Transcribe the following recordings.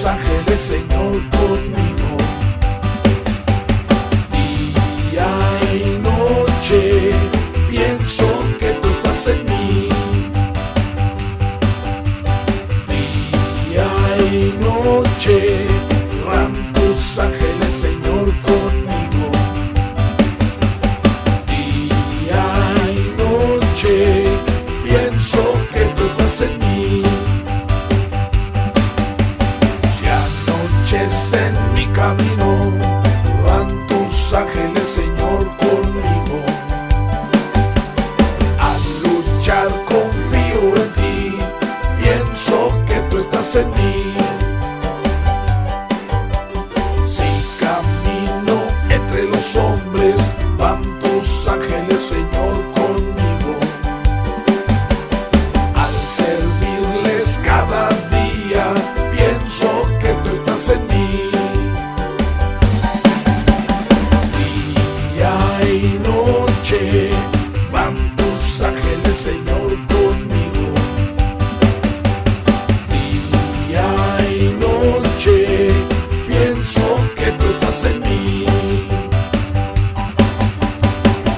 tus ángeles, Señor, conmigo. Día y noche pienso que tú estás en mí. Día y noche van tus ángeles, Señor, conmigo. Día y noche pienso que tú estás en mí. Si anochece en mi camino, van tus ángeles, Señor, conmigo. Al luchar confío en ti, pienso que tú estás en mí. Si camino entre los hombres, van tus ángeles, Señor, conmigo. Al servirles cada día, pienso que tú estás en mí. Día y noche van tus ángeles, Señor, conmigo. Día y noche pienso que tú estás en mí.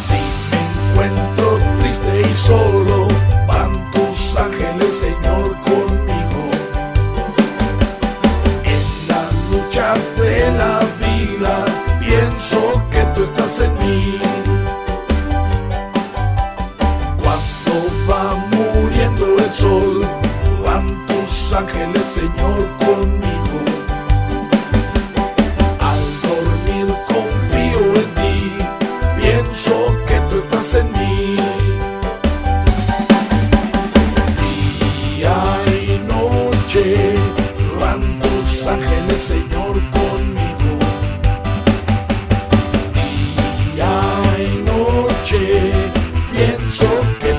Si me encuentro triste y solo, van tus ángeles, Señor, conmigo. En las luchas de la vida, pienso que tú estás en mí. Cuando va muriendo el sol, van tus ángeles, Señor, conmigo. Al dormir confío en ti, pienso que tú estás en mí. Día y noche van tus ángeles, Señor, conmigo. Día y noche pienso que